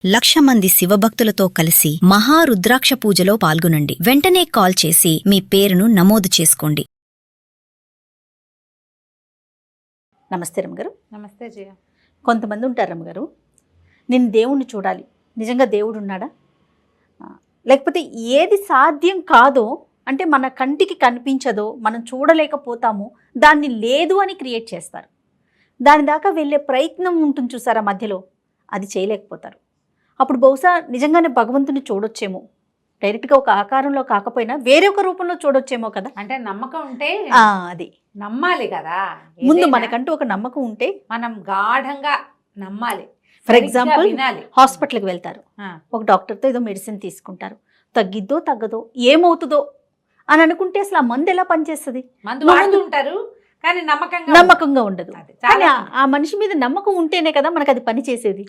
1,00,000 మంది శివభక్తులతో కలిసి మహారుద్రాక్ష పూజలో పాల్గొనండి. వెంటనే కాల్ చేసి మీ పేరును నమోదు చేసుకోండి. నమస్తే రమ్మగారు. నమస్తే జయ. కొంతమంది ఉంటారు రమ్మగారు, నేను దేవుణ్ణి చూడాలి, నిజంగా దేవుడు ఉన్నాడా, లేకపోతే ఏది సాధ్యం కాదో అంటే మన కంటికి కనిపించదో మనం చూడలేకపోతాము దాన్ని లేదు అని క్రియేట్ చేస్తారు. దాని దాకా వెళ్ళే ప్రయత్నం ఉంటుంది చూసారా, మధ్యలో అది చేయలేకపోతారు. అప్పుడు బహుశా నిజంగానే భగవంతుని చూడొచ్చేమో, డైరెక్ట్గా ఒక ఆకారంలో కాకపోయినా వేరే ఒక రూపంలో చూడొచ్చేమో కదా. అంటే నమ్మకం ఉంటే అది నమ్మాలి కదా. ముందు మనకంటూ ఒక నమ్మకం ఉంటే మనం గాఢంగా నమ్మాలి. ఫర్ ఎగ్జాంపుల్ వినాలి. హాస్పిటల్కి వెళ్తారు, ఒక డాక్టర్తో ఏదో మెడిసిన్ తీసుకుంటారు, తగ్గిద్దో తగ్గదో ఏమవుతుందో అని అనుకుంటే అసలు ఆ మందు ఎలా పనిచేస్తుంది? మందు వాడుతూ ఉంటారు కానీ నమ్మకంగా ఉండదు. కానీ ఆ మనిషి మీద నమ్మకం ఉంటేనే కదా మనకు అది పని చేసేది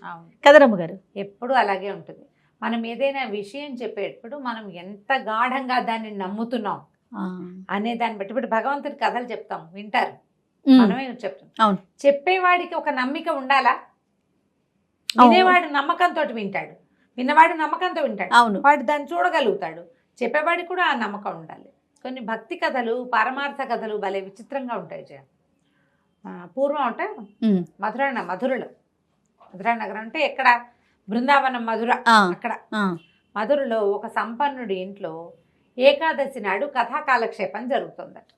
కదా రమ్మగారు. ఎప్పుడు అలాగే ఉంటుంది. మనం ఏదైనా విషయం చెప్పేటప్పుడు మనం ఎంత గాఢంగా దాన్ని నమ్ముతున్నాం అనే దాన్ని బట్టి. ఇప్పుడు భగవంతుడి కథలు చెప్తాం, వింటారు, మనమే చెప్తాం. అవును, చెప్పేవాడికి ఒక నమ్మిక ఉండాలా. వినేవాడు నమ్మకంతో వింటాడు, విన్నవాడు నమ్మకంతో వింటాడు. అవును, వాడు దాన్ని చూడగలుగుతాడు. చెప్పేవాడికి కూడా ఆ నమ్మకం ఉండాలి. కొన్ని భక్తి కథలు, పరమార్థ కథలు భలే విచిత్రంగా ఉంటాయి జయ. పూర్వం అంటే మధుర నగరం అంటే ఎక్కడ, బృందావనం మధుర, అక్కడ మధురలో ఒక సంపన్నుడి ఇంట్లో ఏకాదశి నాడు కథాకాలక్షేపం జరుగుతుందట.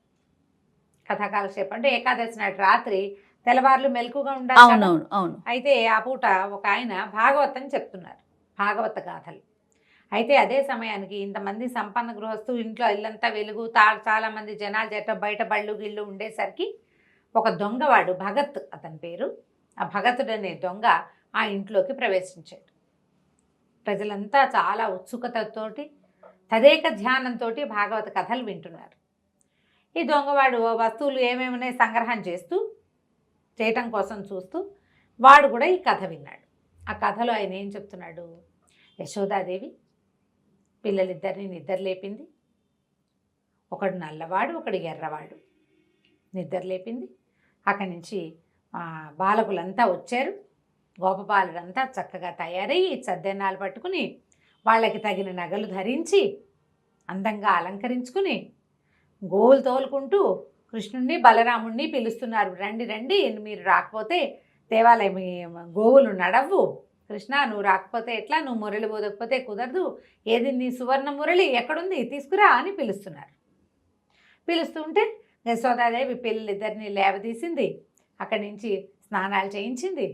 కథాకాలక్షేపం అంటే ఏకాదశి నాడు రాత్రి తెల్లవార్లు మెలకుగా ఉండాలి. అయితే ఆ పూట ఒక ఆయన భాగవతం చెప్తున్నారు, భాగవత గాథలు. అయితే అదే సమయానికి ఇంతమంది సంపన్న గృహస్థు, ఇంట్లో ఇల్లంతా వెలుగు, చాలా మంది జనాలు బయట బళ్ళు గిళ్ళు ఉండేసరికి ఒక దొంగవాడు, భగత్ అతని పేరు, ఆ భగతుడు అనే దొంగ ఆ ఇంట్లోకి ప్రవేశించాడు. ప్రజలంతా చాలా ఉత్సుకతతోటి తదేక ధ్యానంతో భాగవత కథలు వింటున్నారు. ఈ దొంగవాడు వస్తువులు ఏమేమనే సంగ్రహం చేయటం కోసం చూస్తూ వాడు కూడా ఈ కథ విన్నాడు. ఆ కథలో ఆయన ఏం చెప్తున్నాడు, యశోదాదేవి పిల్లలిద్దరిని నిద్ర లేపింది. ఒకడు నల్లవాడు, ఒకడు ఎర్రవాడు. నిద్ర లేపింది. అక్కడి నుంచి బాలకులంతా వచ్చారు. గోపబాలుడంతా చక్కగా తయారయ్యి చద్దెన్నాలు పట్టుకుని వాళ్ళకి తగిన నగలు ధరించి అందంగా అలంకరించుకుని గోవులు తోలుకుంటూ కృష్ణుణ్ణి బలరాముణ్ణి పిలుస్తున్నారు. రండి రండి, మీరు రాకపోతే దేవాలయం గోవులు నడవు, కృష్ణ నువ్వు రాకపోతే ఎట్లా, నువ్వు మురళి పోదకపోతే కుదరదు, ఏది నీ సువర్ణ మురళి ఎక్కడుంది తీసుకురా అని పిలుస్తున్నారు. పిలుస్తుంటే యశోదాదేవి పిల్లలిద్దరిని లేవదీసింది, అక్కడి నుంచి స్నానాలు చేయించింది.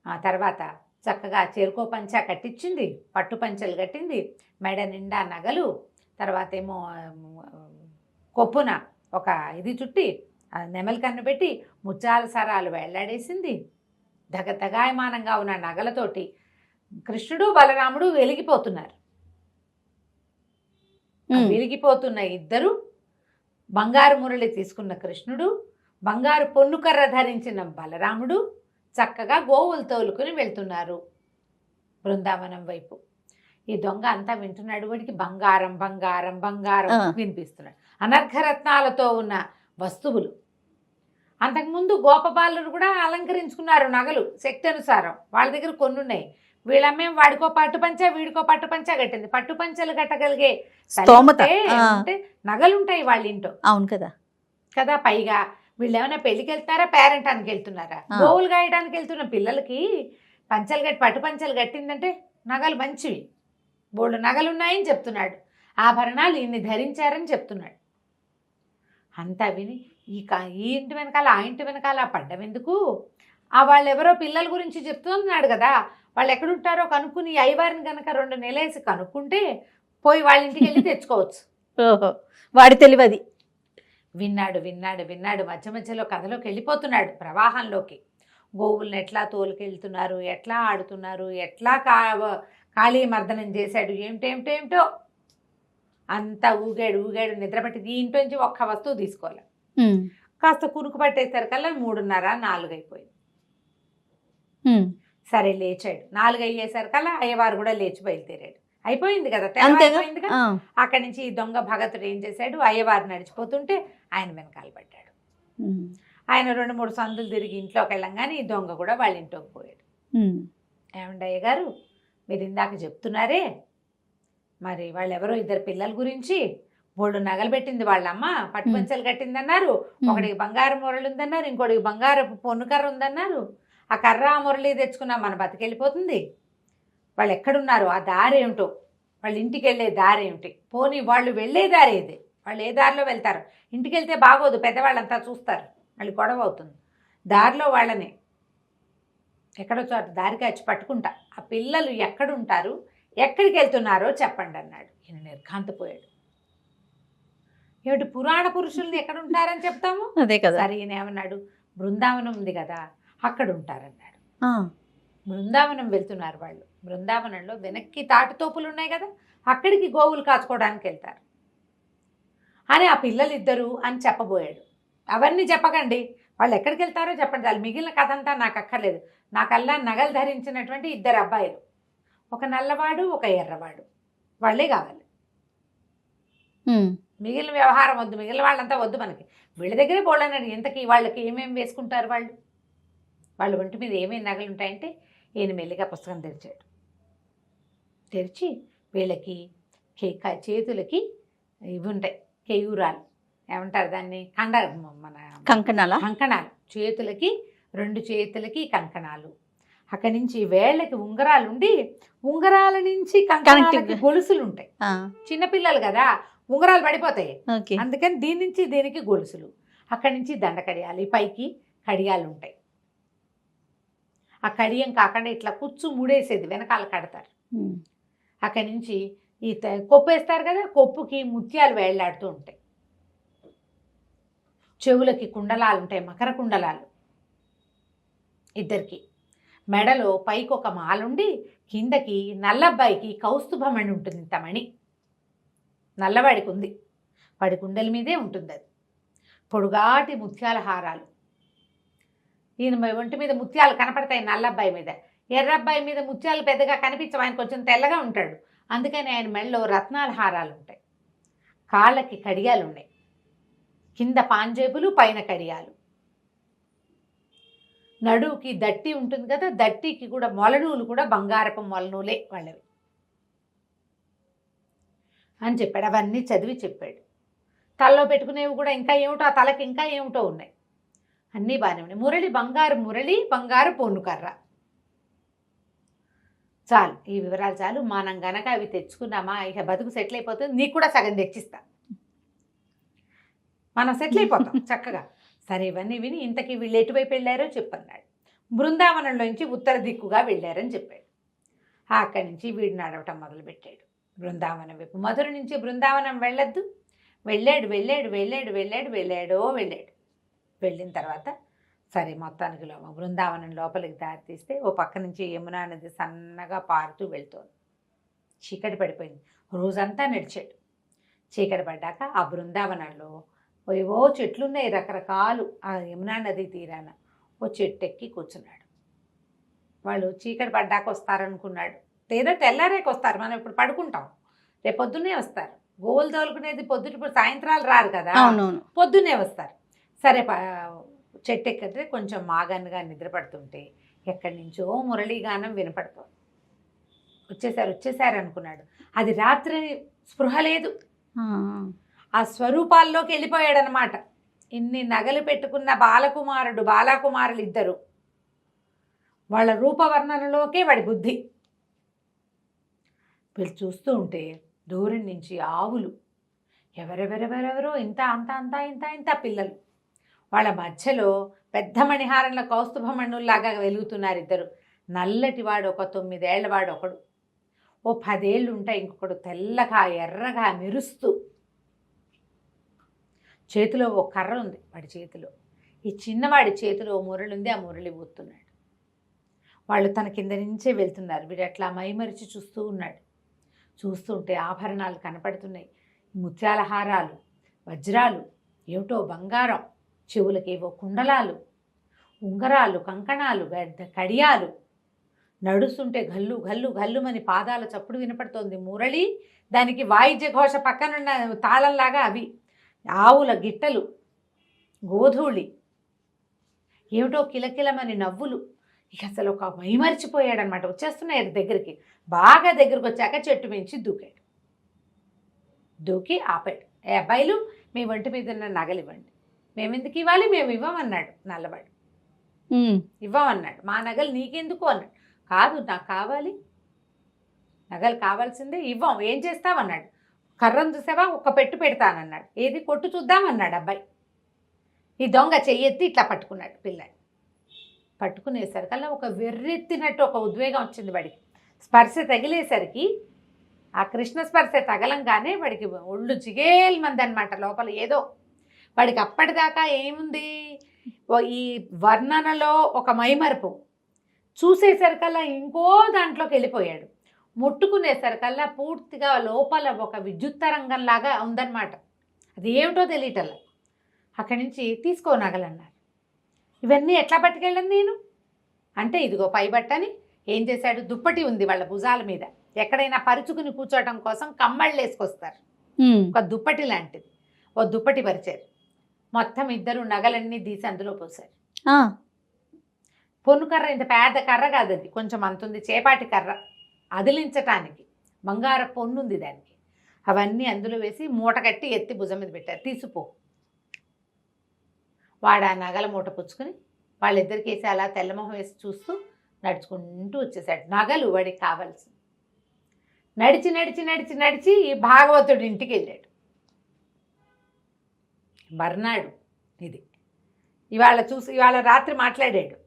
ఆ తర్వాత చక్కగా చెరుకో పంచ కట్టించింది, పట్టు పంచలు కట్టింది, మెడ నిండా నగలు, తర్వాత ఏమో కొప్పున ఒక ఇది చుట్టి నెమలి కన్ను పెట్టి ముత్యాల సరాలు వెళ్లాడేసింది. దగాయమానంగా ఉన్న నగలతోటి కృష్ణుడు బలరాముడు వెలిగిపోతున్నారు. వెలిగిపోతున్న ఇద్దరు, బంగారు మురళి తీసుకున్న కృష్ణుడు, బంగారు పొన్నుకర్ర ధరించిన బలరాముడు చక్కగా గోవులు తోలుకుని వెళ్తున్నారు బృందావనం వైపు. ఈ దొంగ అంతా వింటున్నాడు. వాడికి బంగారం బంగారం బంగారం వినిపిస్తున్నాడు, అనర్ఘరత్నాలతో ఉన్న వస్తువులు. అంతకుముందు గోపబాలురు కూడా అలంకరించుకున్నారు నగలు శక్తి అనుసారం. వాళ్ళ దగ్గర కొన్ని ఉన్నాయి. వీళ్ళమ్మే వాడికో పట్టుపంచ వీడికో పట్టుపంచ కట్టింది. పట్టుపంచలు కట్టగలిగే అంటే నగలుంటాయి వాళ్ళ ఇంట్లో. అవును కదా కదా. పైగా వీళ్ళు ఏమైనా పెళ్ళికి వెళ్తున్నారా, పేరెంటానికి వెళ్తున్నారా, గోవులు గాయడానికి వెళ్తున్న పిల్లలకి పంచలు కట్టి పట్టుపంచలు కట్టిందంటే నగలు మంచివి, బోల్డు నగలు ఉన్నాయని చెప్తున్నాడు. ఆభరణాలు ఇన్ని ధరించారని చెప్తున్నాడు. అంతా విని ఈ ఇంటి వెనకాల ఆ ఇంటి వెనకాల పడ్డం ఎందుకు, వాళ్ళు ఎవరో పిల్లల గురించి చెప్తున్నాడు కదా, వాళ్ళు ఎక్కడుంటారో కనుక్కుని అయ్యవారిని కనుక 2 నెలలేసి కనుక్కుంటే పోయి వాళ్ళ ఇంటికి వెళ్ళి తెచ్చుకోవచ్చు. వాడి తెలివది. విన్నాడు విన్నాడు విన్నాడు మధ్య మధ్యలో కథలోకి వెళ్ళిపోతున్నాడు, ప్రవాహంలోకి. గోవుల్ని ఎట్లా తోలుకెళ్తున్నారు, ఎట్లా ఆడుతున్నారు, ఎట్లా కాళీ మర్దనం చేశాడు, ఏమిటేమిటేమిటో అంతా ఊగాడు నిద్రపట్టి ఈ ఇంటి నుంచి ఒక్క వస్తువు తీసుకోవాలి. కాస్త కునుకు పట్టేసరికల్లా 3:30, 4 అయిపోయింది. సరే లేచాడు. 4 అయ్యేసరికల్లా అయ్యవారు కూడా లేచి బయలుదేరాడు. అయిపోయింది కదా, అయిపోయింది కదా. అక్కడి నుంచి ఈ దొంగ భగతుడు ఏం చేశాడు, అయ్యవారు నడిచిపోతుంటే ఆయన వెనకాల పడ్డాడు. ఆయన 2-3 సందులు తిరిగి ఇంట్లోకి వెళ్ళంగానే ఈ దొంగ కూడా వాళ్ళ ఇంట్లోకి పోయాడు. ఏమండి అయ్యగారు, మీరు ఇందాక చెప్తున్నారే మరి వాళ్ళెవరో ఇద్దరు పిల్లల గురించి, బోళ్ళు నగలు పెట్టింది వాళ్ళమ్మ, పట్టుపంచలు కట్టిందన్నారు, ఒకడికి బంగారు మురళి ఉందన్నారు, ఇంకోటికి బంగారు పొన్నుకర్ర ఉందన్నారు. ఆ కర్ర ఆ మురళి తెచ్చుకున్నా మన బతికెళ్ళిపోతుంది. వాళ్ళు ఎక్కడున్నారు, ఆ దారి ఏమిటో, వాళ్ళు ఇంటికి వెళ్ళే దారి ఏమిటి, పోనీ వాళ్ళు వెళ్ళే దారి ఏది, వాళ్ళు ఏ దారిలో వెళ్తారు. ఇంటికి వెళ్తే బాగోదు, పెద్దవాళ్ళంతా చూస్తారు, మళ్ళీ గొడవ అవుతుంది. దారిలో వాళ్ళని ఎక్కడో చోట దారికి వచ్చి పట్టుకుంటా, ఆ పిల్లలు ఎక్కడుంటారు, ఎక్కడికి వెళ్తున్నారో చెప్పండి అన్నాడు. ఈయన నిర్ఘాంతపోయాడు. ఏమిటి పురాణ పురుషుల్ని ఎక్కడుంటారని చెప్తాము, అదే కదా. సరే ఈయన ఏమన్నాడు, బృందావనం ఉంది కదా అక్కడ ఉంటారన్నాడు. బృందావనం వెళ్తున్నారు వాళ్ళు, బృందావనంలో వెనక్కి తాటితోపులు ఉన్నాయి కదా, అక్కడికి గోవులు కాచుకోవడానికి వెళ్తారు అని ఆ పిల్లలిద్దరూ అని చెప్పబోయాడు. అవన్నీ చెప్పకండి, వాళ్ళు ఎక్కడికి వెళ్తారో చెప్పండి, వాళ్ళు మిగిలిన కథ అంతా నాకు అక్కర్లేదు. నాకల్లా నగలు ధరించినటువంటి ఇద్దరు అబ్బాయిలు, ఒక నల్లవాడు ఒక ఎర్రవాడు, వాళ్ళే కావాలి. మిగిలిన వ్యవహారం వద్దు, మిగిలిన వాళ్ళంతా వద్దు మనకి. వీళ్ళ దగ్గరే పోలేనాడు. ఇంతకీ వాళ్ళకి ఏమేమి వేసుకుంటారు వాళ్ళు, వాళ్ళ ఒంటి మీద ఏమేమి నగలు ఉంటాయంటే ఈయన మెల్లిగా పుస్తకం తెరిచాడు. తెరిచి వీళ్ళకి చేతులకి ఇవి ఉంటాయి, కేయూరాలు ఏమంటారు దాన్ని, మన కంకణాలు, చేతులకి 2 చేతులకి కంకణాలు, అక్కడి నుంచి వేళ్ళకి ఉంగరాలు ఉండి, ఉంగరాల నుంచి కంకణాలకి గొలుసులు ఉంటాయి. చిన్నపిల్లలు కదా ఉంగరాలు పడిపోతాయి, అందుకని దీని నుంచి దీనికి గొలుసులు, అక్కడి నుంచి దండ కడియాలు, పైకి కడియాలు ఉంటాయి. ఆ కడియం కాకుండా ఇట్లా కుచ్చు ముడేసేది వెనకాల కడతారు. అక్కడి నుంచి ఈ కొప్పు వేస్తారు కదా, కొప్పుకి ముత్యాలు వేళ్లాడుతూ ఉంటాయి. చెవులకి కుండలాలు ఉంటాయి, మకర కుండలాలు ఇద్దరికి. మెడలో పైకి ఒక మాలుండి కిందకి నల్లబ్బాయికి కౌస్తుభమణి ఉంటుంది, ఇంత మణి నల్లవాడికి ఉంది, వాడి కుండల మీదే ఉంటుంది అది. పొడుగాటి ముత్యాల హారాలు, ఈయన ఒంటి మీద ముత్యాలు కనపడతాయి నల్లబ్బాయి మీద. ఎర్రబ్బాయి మీద ముత్యాలు పెద్దగా కనిపించవు, ఆయన కొంచెం తెల్లగా ఉంటాడు, అందుకని ఆయన మెడలో రత్నాల హారాలు ఉంటాయి. కాళ్ళకి కడియాలు ఉన్నాయి, కింద పాంజేబులు పైన కడియాలు. నడువుకి దట్టి ఉంటుంది కదా, దట్టికి కూడా మొలనూలు కూడా బంగారపు మొలనూలే వాళ్ళవి అని చెప్పాడు. అవన్నీ చదివి చెప్పాడు. తలలో పెట్టుకునేవి కూడా ఇంకా ఏమిటో, ఆ తలకి ఇంకా ఏమిటో ఉన్నాయి, అన్నీ బాగానే ఉన్నాయి. మురళి బంగారు మురళి, బంగారు పొన్నుకర్ర. చాలు, ఈ వివరాలు చాలు. మనం గనక అవి తెచ్చుకున్నామా ఇక బతుకు సెటిల్ అయిపోతుంది. నీకు కూడా సగం తెచ్చిస్తా, మనం సెటిల్ అయిపోతాం చక్కగా. సరే ఇవన్నీ విని ఇంతకీ వీళ్ళు ఎటువైపు వెళ్ళారో చెప్పన్నాడు. బృందావనంలోంచి ఉత్తర దిక్కుగా వెళ్ళారని చెప్పాడు. అక్కడి నుంచి వీడు నడవటం మొదలుపెట్టాడు బృందావనం వైపు. మధుర నుంచి బృందావనం వెళ్ళొద్దు, వెళ్ళాడు. వెళ్ళిన తర్వాత సరే మొత్తానికి బృందావనం లోపలికి దారి తీస్తే ఓ పక్క నుంచి యమునా నది సన్నగా పారుతూ వెళ్తోంది. చీకటి పడిపోయింది, రోజంతా నడిచాడు. చీకటి పడ్డాక ఆ బృందావనంలో ఏవో చెట్లున్నాయి రకరకాలు. ఆ యమునా నది తీరాన ఓ చెట్టు ఎక్కి కూర్చున్నాడు. వాళ్ళు చీకటి పడ్డాక వస్తారనుకున్నాడు, లేదా తెల్లారేకి వస్తారు, మనం ఇప్పుడు పడుకుంటాం, రేపు పొద్దున్నే వస్తారు. గోవులు తోలుకునేది పొద్దుట, సాయంత్రాలు రారు కదా, పొద్దున్నే వస్తారు. సరే చెట్టు ఎక్కితే కొంచెం మాగన్నుగా నిద్రపడుతుంటే ఎక్కడి నుంచో మురళీగానం వినపడుతోంది. వచ్చేసారు అనుకున్నాడు. అది రాత్రి స్పృహ లేదు, ఆ స్వరూపాల్లోకి వెళ్ళిపోయాడనమాట. ఇన్ని నగలు పెట్టుకున్న బాలకుమారులు ఇద్దరు, వాళ్ళ రూపవర్ణనలోకే వాడి బుద్ధి. వీళ్ళు చూస్తూ ఉంటే దూరం నుంచి ఆవులు, ఎవరెవరెవరెవరో ఇంత పిల్లలు, వాళ్ళ మధ్యలో పెద్ద మణిహారంలో కౌస్తుభమణుల్లాగా వెలుగుతున్నారు ఇద్దరు. నల్లటి వాడు ఒక 9 ఏళ్ల వాడు ఒకడు, ఓ 10 ఏళ్ళు ఉంటాయి ఇంకొకడు, తెల్లగా ఎర్రగా మెరుస్తూ. చేతిలో ఓ కర్ర ఉంది వాడి చేతిలో, ఈ చిన్నవాడి చేతిలో ఓ మురళి ఉంది, ఆ మురళి ఊతున్నాడు. వాళ్ళు తన కింద నుంచే వెళ్తున్నారు. వీడు అట్లా మైమరిచి చూస్తూ ఉన్నాడు. చూస్తుంటే ఆభరణాలు కనపడుతున్నాయి, ముత్యాల హారాలు, వజ్రాలు, ఏమిటో బంగారం, చెవులకేవో కుండలాలు, ఉంగరాలు, కంకణాలు, కడియాలు. నడుస్తుంటే గల్లు గల్లు గల్లుమని పాదాల చప్పుడు వినపడుతోంది. మురళి, దానికి వాయిద్య ఘోష పక్కనున్న తాళంలాగా అవి, ఆవుల గిట్టలు, గోధూళి, ఏమిటో కిలకిలమని నవ్వులు. ఇక అసలు ఒక మైమరిచిపోయాడు అనమాట. వచ్చేస్తున్నాయి దగ్గరికి, బాగా దగ్గరికి వచ్చాక చెట్టు మించి దూకాడు. దూకి ఆపాడు. ఏ అబ్బాయిలు, మీ ఒంటి మీద ఉన్న నగలు ఇవ్వండి. మేము ఎందుకు ఇవ్వాలి, మేము ఇవ్వమన్నాడు నల్లవాడు. ఇవ్వమన్నాడు. మా నగలు నీకెందుకు అన్నాడు. కాదు, నాకు కావాలి, నగలు కావాల్సిందే, ఇవ్వం, ఏం చేస్తామన్నాడు. కర్రను చూసావా, ఒక్క పెట్టు పెడతానన్నాడు. ఏది, కొట్టు చూద్దామన్నాడు అబ్బాయి. ఈ దొంగ చెయ్యెత్తి ఇట్లా పట్టుకున్నాడు పిల్లాడు. పట్టుకునేసరికల్లా ఒక వెర్రెత్తినట్టు ఒక ఉద్వేగం వచ్చింది వాడికి. స్పర్శ తగిలేసరికి, ఆ కృష్ణ స్పర్శ తగలంగానే వాడికి ఒళ్ళు జిగేల్మంది అనమాట. లోపల ఏదో వాడికి అప్పటిదాకా ఏముంది, ఈ వర్ణనలో ఒక మైమరుపు, చూసేసరికల్లా ఇంకో దాంట్లోకి వెళ్ళిపోయాడు. ముట్టుకునేసరికల్లా పూర్తిగా లోపల ఒక విద్యుత్ తరంగంలాగా ఉందన్నమాట. అది ఏమిటో తెలియటల్లా. అక్కడి నుంచి తీసుకో నగలన్నారు. ఇవన్నీ ఎట్లా పట్టుకెళ్ళను నేను అంటే, ఇదిగో పై బట్టని ఏం చేశాడు, దుప్పటి ఉంది వాళ్ళ భుజాల మీద, ఎక్కడైనా పరుచుకుని కూర్చోవటం కోసం కమ్మళ్ళు వేసుకొస్తారు, ఒక దుప్పటి లాంటిది, ఓ దుప్పటి పరిచారు. మొత్తం ఇద్దరు నగలన్నీ తీసి అందులో పోసారు. పొన్ను కర్ర, ఇంత పెద్ద కర్ర కాదు అది, కొంచెం అంతుంది, చేపాటి కర్ర, అదిలించటానికి బంగార పొన్ను ఉంది దానికి. అవన్నీ అందులో వేసి మూట కట్టి ఎత్తి భుజం మీద పెట్టారు. తీసిపో. వాడు ఆ నగల మూట పుచ్చుకొని వాళ్ళిద్దరికి వేసి అలా తెల్లమొహం వేసి చూస్తూ నడుచుకుంటూ వచ్చేసాడు. నగలు వాడికి కావాల్సింది. నడిచి నడిచి నడిచి నడిచి ఈ భాగవతుడి ఇంటికి వెళ్ళాడు. మర్నాడు ఇది ఇవాళ రాత్రి మాట్లాడాడు.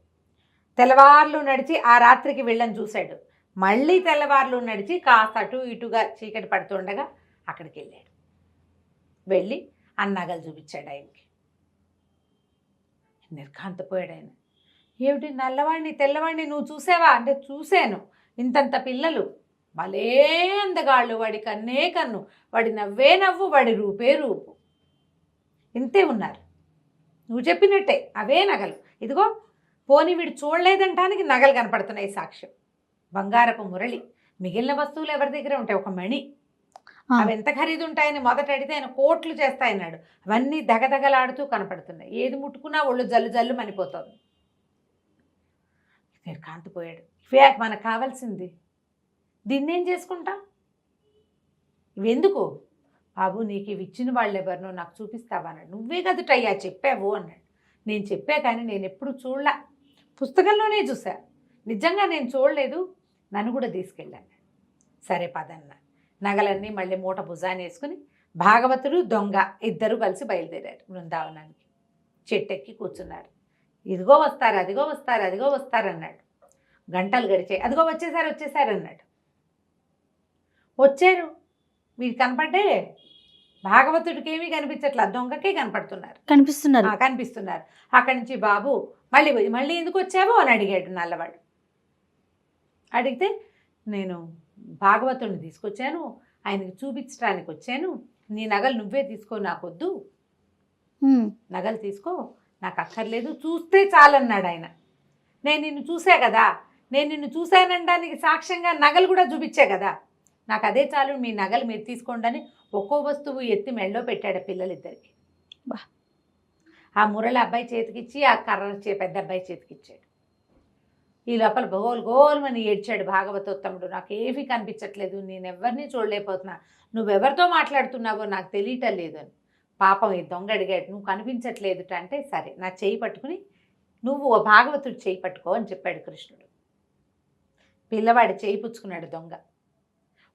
తెల్లవార్లు నడిచి ఆ రాత్రికి వెళ్ళని చూశాడు. మళ్ళీ తెల్లవార్లు నడిచి కాస్త అటు ఇటుగా చీకటి పడుతుండగా అక్కడికి వెళ్ళాడు. వెళ్ళి ఆ నగలు చూపించాడు ఆయనకి. నిర్ఘాంతపోయాడు ఆయన. ఏమిటి, నల్లవాడిని తెల్లవాడిని నువ్వు చూసావా అంటే, చూశాను, ఇంతంత పిల్లలు, భలే అందగాళ్ళు, వాడి కన్నే కన్ను, వాడి నవ్వే నవ్వు, వాడి రూపే రూపు, ఇంతే ఉన్నారు, నువ్వు చెప్పినట్టే అవే నగలు. ఇదిగో పోనీ వీడు చూడలేదంటానికి నగలు కనపడుతున్నాయి సాక్ష్యం. బంగారపు మురళి, మిగిలిన వస్తువులు ఎవరి దగ్గర ఉంటాయి, ఒక మణి, అవి ఎంత ఖరీదు ఉంటాయని మొదట అడిగితే ఆయన కోట్లు చేస్తాయన్నాడు. అవన్నీ దగదగలాడుతూ కనపడుతున్నాయి. ఏది ముట్టుకున్నా ఒళ్ళు జల్లు జల్లు మనిపోతుంది. కాంతిపోయాడు. ఇవే మనకు కావాల్సింది, దీన్నేం చేసుకుంటా, ఇవెందుకు బాబు, నీకు ఇవి ఇచ్చిన వాళ్ళు ఎవరినో నాకు చూపిస్తావా అన్నాడు. నువ్వే కదుటయ్యా చెప్పావు అన్నాడు. నేను చెప్పా కానీ నేను ఎప్పుడు చూడలే, పుస్తకంలోనే చూసా, నిజంగా నేను చూడలేదు, నన్ను కూడా తీసుకెళ్ళాను. సరే పదన్నా. నగలన్నీ మళ్ళీ మూట భుజాన్ని వేసుకుని భాగవతుడు దొంగ ఇద్దరు కలిసి బయలుదేరారు బృందావనానికి. చెట్టెక్కి కూర్చున్నారు. ఇదిగో వస్తారు, అదిగో వస్తారు, అదిగో వస్తారన్నాడు. గంటలు గడిచాయి. అదిగో వచ్చేసారు అన్నాడు. వచ్చారు, వీడు కనపడ్డే, భాగవతుడికి ఏమీ కనిపించట్లా, దొంగకే కనిపిస్తున్నారు. అక్కడి నుంచి బాబు మళ్ళీ ఎందుకు వచ్చావు అని అడిగాడు నల్లవాడు. అడిగితే, నేను భాగవతుడిని తీసుకొచ్చాను, ఆయనకి చూపించడానికి వచ్చాను, నీ నగలు నువ్వే తీసుకో, నాకొద్దు, నగలు తీసుకో, నాకు అక్కర్లేదు, చూస్తే చాలన్నాడు ఆయన. నేను నిన్ను చూసా కదా, నేను నిన్ను చూశానడానికి సాక్ష్యంగా నగలు కూడా చూపించా కదా, నాకు అదే చాలు, మీ నగలు మీరు తీసుకోండి అని ఒక్కో వస్తువు ఎత్తి మెళ్ళో పెట్టాడు పిల్లలిద్దరికి. ఆ మురళి అబ్బాయి చేతికిచ్చి, ఆ కర్ర పెద్ద అబ్బాయి చేతికిచ్చాడు. ఈ లోపల గోల్మని ఏడ్చాడు భాగవతోత్తముడు. నాకేమీ కనిపించట్లేదు, నేనెవరిని చూడలేకపోతున్నా, నువ్వెవరితో మాట్లాడుతున్నావో నాకు తెలియటం లేదు అని. పాపం ఈ దొంగ అడిగాడు, నువ్వు కనిపించట్లేదుట అంటే, సరే నా చేయి పట్టుకుని నువ్వు భాగవతుడు చేయి పట్టుకో అని చెప్పాడు కృష్ణుడు. పిల్లవాడి చేయి పుచ్చుకున్నాడు దొంగ.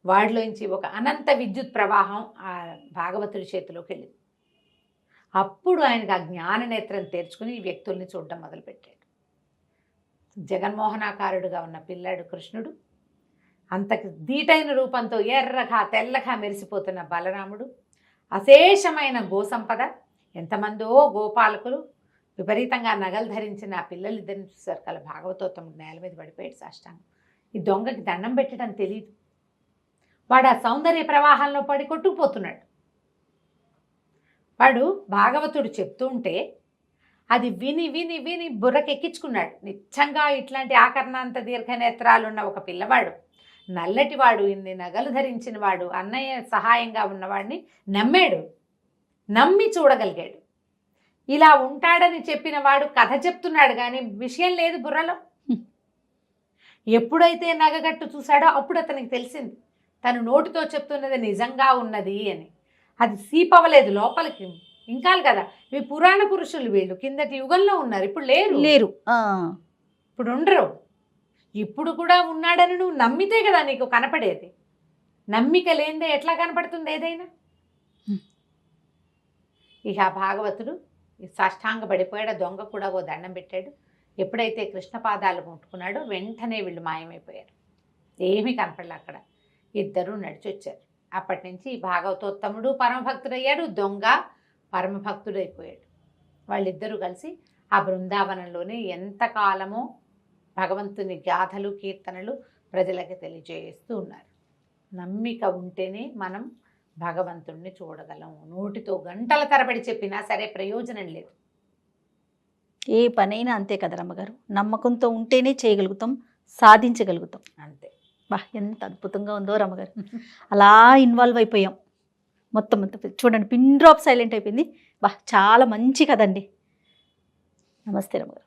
వాడిలోంచి ఒక అనంత విద్యుత్ ప్రవాహం ఆ భాగవతుడి చేతిలోకి వెళ్ళింది. అప్పుడు ఆయనకు ఆ జ్ఞాన నేత్రం తెరుచుకుని ఈ వ్యక్తుల్ని చూడడం మొదలుపెట్టాడు. జగన్మోహనాకారుడుగా ఉన్న పిల్లాడు కృష్ణుడు, అంత ధీటైన రూపంతో ఎర్రగా తెల్లగా మెరిసిపోతున్న బలరాముడు, అశేషమైన గోసంపద, ఎంతమందో గోపాలకులు, విపరీతంగా నగలు ధరించిన ఆ పిల్లలిద్దరిని చూశారు కల భాగవతోత్తముడు నేల మీద పడిపోయాడు సాష్టాంగం. ఈ దొంగకి దండం పెట్టడం తెలియదు. వాడు ఆ సౌందర్య ప్రవాహంలో పడి కొట్టుకుపోతున్నాడు. వాడు భాగవతుడు చెప్తూ ఉంటే అది విని విని విని బుర్రకెక్కించుకున్నాడు. నిజంగా ఇట్లాంటి ఆకర్ణాంత దీర్ఘనేత్రాలు ఉన్న ఒక పిల్లవాడు, నల్లటివాడు, ఇన్ని నగలు ధరించిన వాడు, అన్నయ్య సహాయంగా ఉన్నవాడిని నమ్మి చూడగలిగాడు. ఇలా ఉంటాడని చెప్పిన వాడు కథ చెప్తున్నాడు కానీ విషయం లేదు బుర్రలో. ఎప్పుడైతే నగగట్టు చూశాడో అప్పుడు అతనికి తెలిసింది తను నోటితో చెప్తున్నది నిజంగా ఉన్నది అని. అది సీపవ్వలేదు లోపలికి, ఇంకా కదా. ఇవి పురాణ పురుషులు, వీళ్ళు కిందటి యుగంలో ఉన్నారు, ఇప్పుడు లేరు. ఇప్పుడు ఉండరు. ఇప్పుడు కూడా ఉన్నాడని నువ్వు నమ్మితే కదా నీకు కనపడేది. నమ్మిక లేనిదే ఎట్లా కనపడుతుంది ఏదైనా? ఇక ఆ భాగవతుడు సాష్టాంగ పడిపోయాడు. దొంగ కూడా ఓ దండం పెట్టాడు. ఎప్పుడైతే కృష్ణ పాదాలు ముట్టుకున్నాడో వెంటనే వీళ్ళు మాయమైపోయారు. ఏమీ కనపడలే అక్కడ. ఇద్దరూ నడిచి వచ్చారు. అప్పటి నుంచి భాగవతోత్తముడు పరమభక్తుడయ్యాడు, దొంగ పరమభక్తుడైపోయాడు. వాళ్ళిద్దరూ కలిసి ఆ బృందావనంలోనే ఎంతకాలమో భగవంతుని గాథలు కీర్తనలు ప్రజలకి తెలియజేస్తూ ఉన్నారు. నమ్మిక ఉంటేనే మనం భగవంతుణ్ణి చూడగలం. నోటితో గంటల తరబడి చెప్పినా సరే ప్రయోజనం లేదు. ఏ పనైనా అంతే కదా రమ్మగారు, నమ్మకంతో ఉంటేనే చేయగలుగుతాం, సాధించగలుగుతాం. అంతే. బా ఎంత అద్భుతంగా ఉందో రమ్మగారు. అలా ఇన్వాల్వ్ అయిపోయాం మొత్తం. చూడండి, పిన్ డ్రాప్ సైలెంట్ అయిపోయింది. బా చాలా మంచి కదండి. నమస్తే రమ్మగారు.